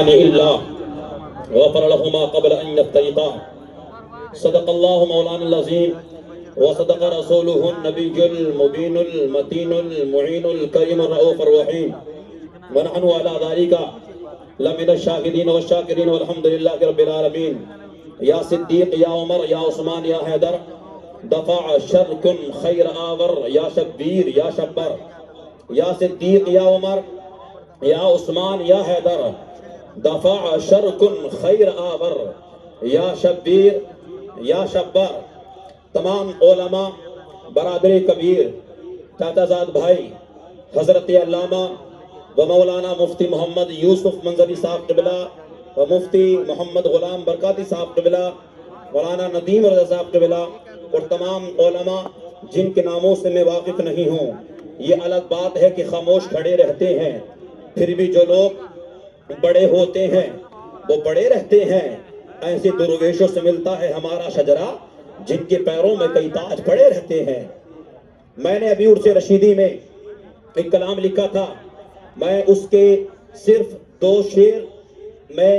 إلا غفر لهما قبل أن يفترقا. صدق الله مولانا العظيم وصدق رسوله النبي المبين المتين المعين الكريم الرؤوف الرحيم، ونحن على ذلك لمن الشاهدين والشاكرين والحمد لله رب العالمين. يا صديق يا عمر يا عثمان يا حیدر، دفع شرك خير آور، يا شبیر يا شبر. يا صديق يا عمر يا عثمان يا حیدر، دفع شرک خیر آور، یا شبیر یا شبر. تمام علماء، برادر کبیر، چاچا زاد بھائی، حضرت علامہ و مولانا مفتی محمد یوسف منظری صاحب قبلہ و مفتی محمد غلام برکاتی صاحب قبلہ، مولانا ندیم رضا صاحب قبلہ، اور تمام علماء جن کے ناموں سے میں واقف نہیں ہوں. یہ الگ بات ہے کہ خاموش کھڑے رہتے ہیں، پھر بھی جو لوگ بڑے ہوتے ہیں وہ بڑے رہتے ہیں. ایسے درویشوں سے ملتا ہے ہمارا شجرہ، جن کے پیروں میں کئی تاج پڑے رہتے ہیں. میں نے ابھی عرس رشیدی میں ایک کلام لکھا تھا، میں اس کے صرف 2 شعر میں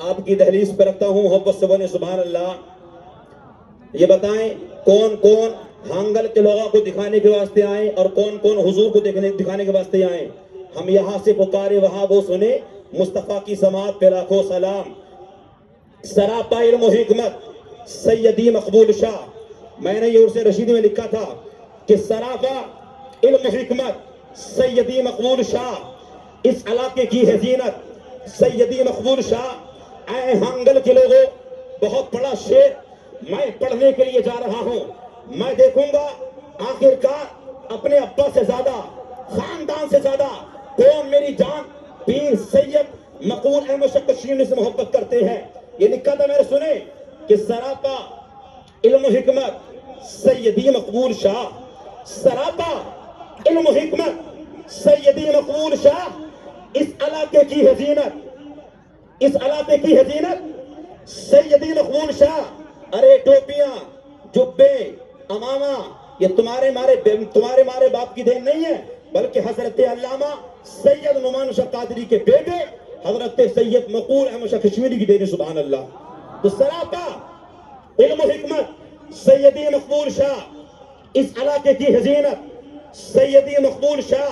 آپ کی دہلیز پہ رکھتا ہوں. محبت سے بولیں سبحان اللہ. یہ بتائیں کون کون ہانگل کے لوگوں کو دکھانے کے واسطے آئیں اور کون کون حضور کو دکھانے کے واسطے آئیں. ہم یہاں سے پکارے وہاں وہ سنے، مصطفیٰ کی سماعت پہ لاکھوں سلام. سراپا علم و حکمت سیدی مقبول شاہ. میں نے یہ عرس رشیدی میں لکھا تھا کہ سراپا علم و حکمت سیدی مقبول شاہ، اس علاقے کی ہے زینت سیدی مقبول شاہ. اے ہانگل کے لوگوں، بہت بڑا شعر میں پڑھنے کے لیے جا رہا ہوں. میں دیکھوں گا آخر کار اپنے ابا سے زیادہ، خاندان سے زیادہ کون میری جان پیر سید مقبول احمد شاہ کشمیری سے محبت کرتے ہیں. یہ لکھا تھا میں نے سنے کہ سراپا علم و حکمت سیدی مقبول شاہ، سراپا علم و حکمت سیدی مقبول شاہ، اس علاقے کی ہے زینت، اس علاقے کی ہے زینت سیدی مقبول شاہ. ارے ٹوپیاں، جبے، امامہ، یہ تمہارے مارے باپ کی دین نہیں ہے، بلکہ حضرت علامہ سید نعمان شاہ قادری کے بیٹے حضرت سید مقبول احمد شاہ کشمیری کی دین. سبحان اللہ. تو سراپا علم و حکمت سیدی مقبول شاہ، اس علاقے کی حزینت سیدی مقبول شاہ.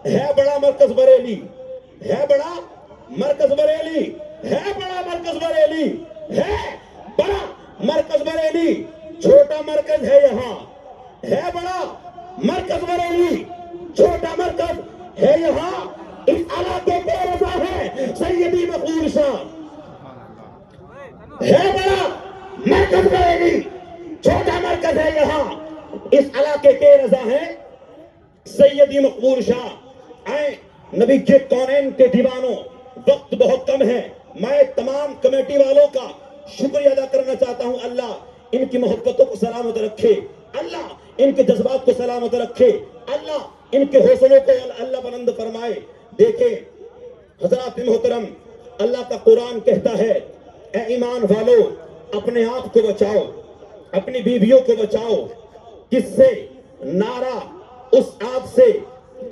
ہے بڑا مرکز بریلی، ہے بڑا مرکز بریلی، ہے بڑا مرکز بریلی، ہے بڑا مرکز بریلی. چھوٹا مرکز ہے یہاں، ہے بڑا مرکز بریلی، چھوٹا مرکز ہے یہاں. اس علاقے کے رضا ہے سیدی مقبول شاہ. ہے بڑا مرکز بریلی، چھوٹا مرکز ہے یہاں. اس علاقے کے رضا ہے سیدی مقبول شاہ. اے نبی کے کونین کے دیوانوں، وقت بہت کم ہے. میں تمام کمیٹی والوں کا شکریہ ادا کرنا چاہتا ہوں. اللہ ان کی محبتوں کو سلامت رکھے، اللہ ان کے جذبات کو سلامت رکھے، اللہ ان کے حوصلوں کو اللہ بلند فرمائے. دیکھیں حضرات محترم، اللہ کا قرآن کہتا ہے اے ایمان والو اپنے آپ کو بچاؤ، اپنی بیویوں کو بچاؤ. کس سے؟ نارا اس آگ سے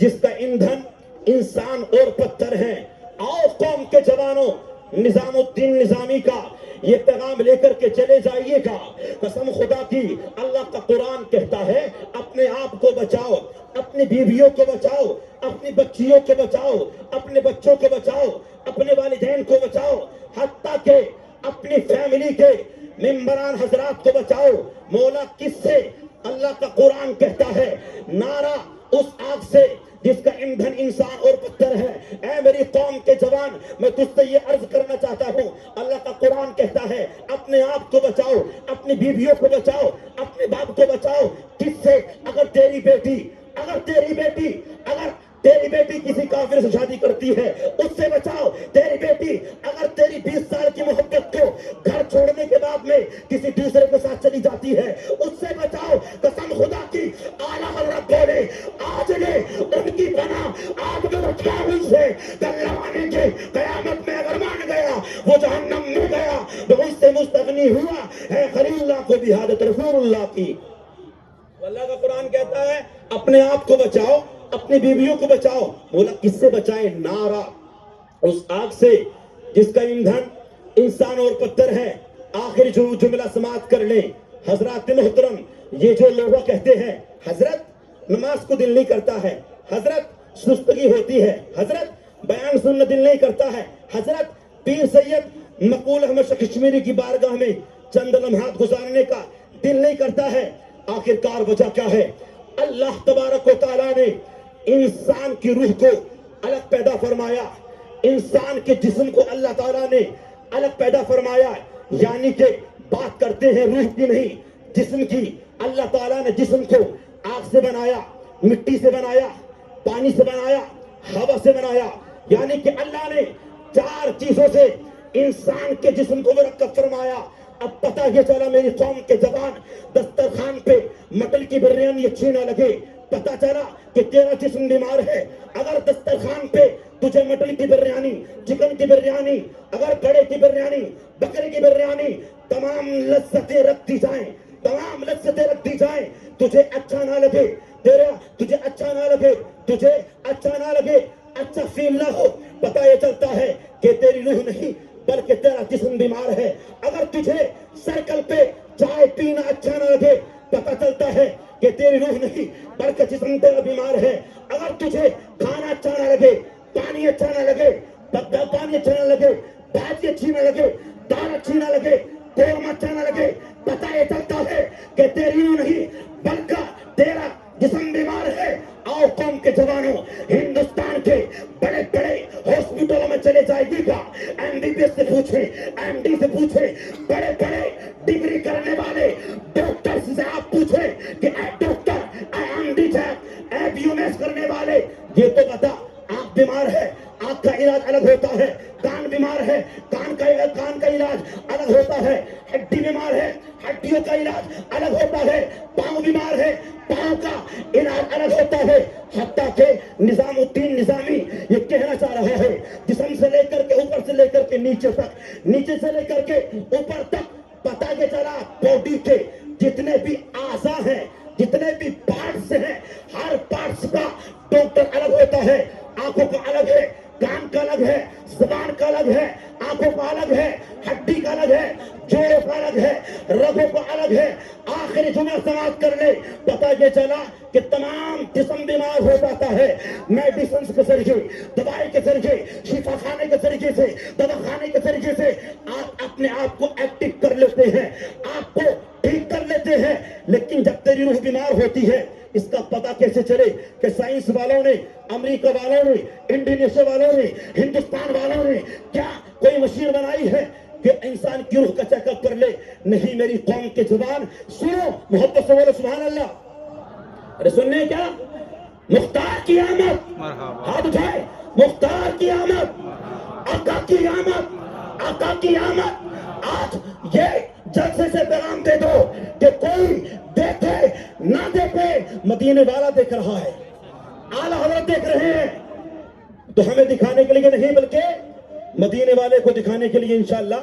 جس کا ایندھن انسان اور پتھر ہے. آؤ قوم کے جوانوں، نظام الدین نظامی کا یہ پیغام لے کر کے چلے جائیے گا. قسم خدا کی اللہ کا قرآن کہتا ہے اپنے آپ کو بچاؤ، اپنی بیویوں کو بچاؤ، اپنی بچیوں کو بچاؤ، اپنے بچوں کو بچاؤ، اپنے والدین کو بچاؤ، حتیٰ کہ اپنی فیملی کے ممبران حضرات کو بچاؤ. مولا کس سے؟ اللہ کا قرآن کہتا ہے نارا اس آگ سے جس کا ایندھن انسان اور پتھر ہے. اے میری قوم کے جوان، میں تجھ سے یہ عرض کرنا چاہتا ہوں، اللہ کا قرآن کہتا ہے اپنے آپ کو بچاؤ، اپنی بیویوں کو بچاؤ، اپنے باپ کو بچاؤ. کس سے؟ اگر تیری بیٹی کسی کافر سے شادی کرتی ہے اس سے بچاؤ. تیری بیٹی اگر تیری 20 سال کی محبت کو گھر چھوڑنے کے بعد میں کسی دوسرے کے ساتھ چلی جاتی ہے اس سے بچاؤ. قسم خدا کی اعلیٰ حضرت بولے آج نے ان کی پناہ آگ میں رکھا ان سے دلوانے کے قیامت میں اگر مان گیا وہ جہنم میں گیا تو اس سے مستغنی ہوا ہے خلیل اللہ کو بھی حاجت رسول اللہ کی. اللہ کا قرآن کہتا ہے اپنے آپ کو بچاؤ، اپنی بیویوں کو بچاؤ. بولا کس سے بچائیں؟ نارا اس آگ سے جس کا ایندھن انسان اور پتھر ہے. آخری جملہ سماعت کر لیں. حضرات محترم، یہ جو لوگ کہتے ہیں حضرت نماز کو دل نہیں کرتا ہے، حضرت سستگی ہوتی ہے، حضرت بیان سننا دل نہیں کرتا ہے، حضرت پیر سید مقبول احمد شاہ کشمیری کی بارگاہ میں چند لمحات گزارنے کا دل نہیں کرتا ہے، آخرکار وجہ کیا ہے؟ اللہ تبارک و تعالیٰ نے انسان کی روح کو الگ پیدا فرمایا، انسان کے جسم کو اللہ تعالیٰ نے الگ پیدا فرمایا، یعنی کہ بات کرتے ہیں روح کی نہیں جسم کی. اللہ تعالیٰ نے جسم کو آگ سے بنایا، مٹی سے بنایا، پانی سے بنایا، ہوا سے بنایا، یعنی کہ اللہ نے 4 چیزوں سے انسان کے جسم کو مرکب فرمایا. اب پتہ یہ چلا میری قوم کے زبان دسترخوان پہ مٹن کی بریانی اچھی نہ لگے، پتہ چلا کہ تیرا جسم بیمار ہے. اگر دسترخوان پہ تجھے مٹن کی بریانی، چکن کی بریانی، اگر بڑے کی بریانی، بکرے کی بریانی، تمام لذتیں رکھتی جائیں، تمام لذتیں رکھتی جائیں، تجھے اچھا نہ لگے، تجھے اچھا نہ لگے، تجھے اچھا نہ لگے، اچھا فیل نہ ہو، پتہ یہ چلتا ہے کہ تیری روح نہیں بلکہ تیرا جسم بیمار ہے. اگر تجھے سائیکل پہ چائے پینا اچھا نہ لگے، پتہ چلتا ہے کہ تیری روح نہیں بلکہ جسم تیرا بیمار ہے. اگر تجھے کھانا اچھا نہ لگے، پانی اچھا نہ لگے، پانی اچھا نہ لگے، بھاجی اچھی نہ لگے، دال اچھی نہ لگے، قورمہ اچھا نہ لگے، پتہ یہ چلتا ہے کہ تیری روح نہیں بلکہ تیرا جسم بیمار ہے. آؤ قوم کے جوانوں، ہندوستان کے بڑے بڑے ہاسپٹلوں میں چلے جائے گا، ایم بی بی ایس سے پوچھیں، ایم ڈی سے پوچھیں، بڑے بڑے ڈگری کرنے والے ڈاکٹر سے آپ پوچھیں کہ a doctor, a M D check, a B M S کرنے والے، یہ تو بتا آنکھ بیمار ہے، آنکھ کا علاج الگ ہوتا ہے، کان بیمار ہے، کان کا علاج الگ ہوتا ہے، ہڈی بیمار ہے، ہڈیوں کا علاج الگ ہوتا ہے، پاؤں بیمار ہے، پاؤں کا علاج الگ ہوتا ہے. حتیٰ کہ نظام الدین نظامی یہ کہنا چاہ رہا ہے جسم سے لے کر کے اوپر سے لے کر کے نیچے تک، نیچے سے لے کر کے اوپر تک، پتہ یہ چلا باڈی کے جتنے بھی اعضاء ہیں، جتنے بھی پارٹس ہیں، ہر پارٹس کا ڈاکٹر الگ ہوتا ہے. آنکھوں کا الگ ہے، کان کا الگ ہے، زبان کا الگ ہے، آنکھوں کا الگ ہے، ہڈی کا الگ ہے، جوڑوں کا الگ ہے، رگوں کا الگ ہے. آخری جمعہ سماعت کر لے. پتہ یہ چلا کہ تمام جسم بیمار ہو جاتا ہے میڈیسنز کے ذریعے، دوائی کے ذریعے، شفا خانے کے ذریعے سے، دوا خانے کے ذریعے سے آپ اپنے آپ کو ایکٹیو کر لیتے ہیں، آپ کو ٹھیک کر لیتے ہیں. لیکن جب تیری روح بیمار ہوتی ہے، اس کا پتہ کیسے چلے کہ سائنس والوں نے، امریکہ والوں نے، انڈونیشیا والوں نے، ہندوستان والوں نے کیا کوئی مشین بنائی ہے کہ انسان کی روح کا چیک اپ کر لے؟ نہیں. میری قوم کے زبان سنو، محبت سے بولو سبحان اللہ. ارے سننے کیا؟ مختار کی آمد، ہاتھ اٹھائے، مختار کی آمد، آقا کی آمد، آقا کی آمد. آج یہ جلسے سے پیغام دے دو کہ کوئی دیکھے نہ دیکھے، مدینے والا دیکھ رہا ہے، اعلیٰ حضرت دیکھ رہے ہیں. تو ہمیں دکھانے کے لیے نہیں بلکہ مدینے والے کو دکھانے کے لیے انشاءاللہ.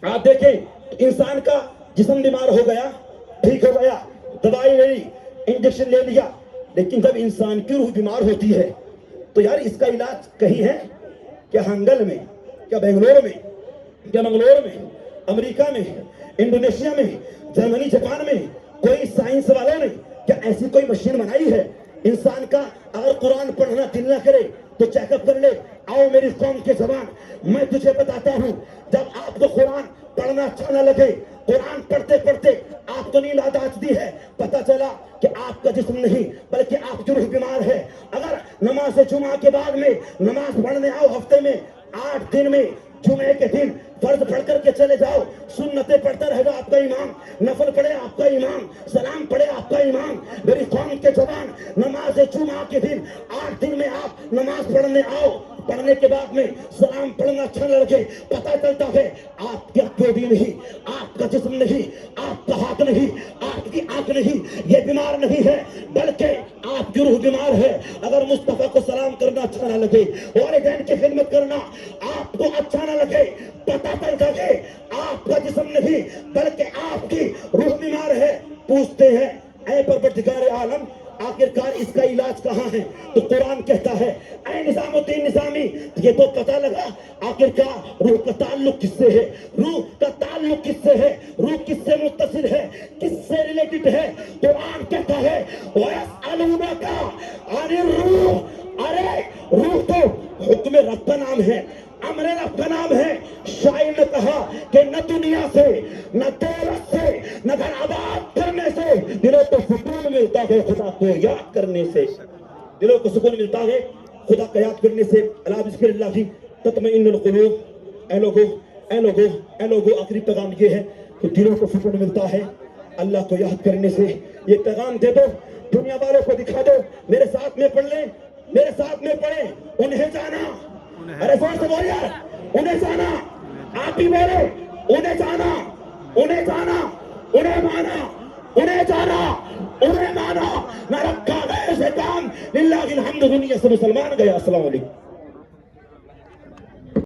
آپ دیکھیں انسان کا جسم بیمار ہو گیا، ٹھیک ہو گیا، دوائی لے لی، انجیکشن لے لیا، لیکن جب انسان کی روح بیمار ہوتی ہے تو یار اس کا علاج کہیں ہے کیا؟ ہنگل میں، کیا بنگلور میں، کیا منگلور میں، امریکہ میں، انڈونیشیا میں، جرمنی، جاپان میں کوئی سائنس والوں نے کیا ایسی کوئی مشین بنائی ہے؟ انسان کا اگر قرآن پڑھنا دل نہ کرے تو چیک اپ کر لے. آؤ میری قوم کے زبان، میں تجھے بتاتا ہوں، جب آپ کو قرآن پڑھنا اچھا نہ لگے، قرآن پڑھتے پڑھتے آپ کو نیند آتی ہے، پتہ چلا کہ آپ کا جسم نہیں بلکہ آپ کی روح بیمار ہے. اگر نماز جمعہ کے بعد میں نماز پڑھنے آؤ، ہفتے میں 8 دن میں جمعے کے دن فرض پڑھ کر کے چلے جاؤ، سنتیں پڑھتا رہے گا آپ کا امام، نفل پڑھے آپ کا امام، سلام پڑھے آپ کا امام. میری قوم کے جوان، نماز جمعہ کے دن 8 دن میں آپ نماز پڑھنے آؤ، پڑھنے کے بعد میں سلام پڑھنا اچھا نہ لگے، پتہ چلتا ہے آپ کی باڈی نہیں، آپ کا جسم نہیں، آپ کا ہاتھ نہیں، آپ کی آنکھ نہیں، یہ بیمار نہیں ہے بلکہ آپ کی روح بیمار ہے. اگر مصطفیٰ کو سلام کرنا اچھا نہ لگے، والدین کی خدمت کرنا آپ کو اچھا نہ لگے، پتہ چلتا ہے آپ کا جسم نہیں بلکہ آپ کی روح بیمار ہے. پوچھتے ہیں اے پروردگار عالم، آخرکار اس کا علاج کہاں ہے؟ تو قرآن کہتا ہے اے نظام الدین نظامی، یہ تو پتہ لگا آخر کا روح کا تعلق کس سے ہے، روح کا تعلق کس سے ہے، روح کس سے متصل ہے، کس سے ریلیٹڈ ہے۔ قرآن کہتا ہے وَيَسْأَلُونَكَ عَنِ الرُّوحِ، ارے روح تو حکم رب کا نام ہے، امر رب کا نام ہے۔ شاعر نے کہا کہ نہ دنیا سے، نہ دولت سے، نہ گھر آباد کرنے سے دلوں کو سکون ملتا ہے خدا کو یاد کرنے سے، دلوں کو سکون ملتا ہے خدا کو یاد کرنے سے۔ الا بذکر اللہ تطمئن القلوب۔ اے لوگو آخری پیغام یہ ہے کہ دلوں کو سکون ملتا ہے اللہ کو یاد کرنے سے۔ یہ پیغام دے دو، دنیا والوں کو دکھا دو، میرے ساتھ میں پڑھ لیں، میرے ساتھ میں پڑھیں، انہیں جانا، ارے زور سے بول یار، انہیں جانا، آپ ہی بولے، انہیں جانا، انہیں جانا، انہیں مانا، انہیں جانا، انہیں مانا، نہ رکھا غیر سے کام، للہ الحمد، دنیا سے مسلمان گیا۔ السلام علیکم۔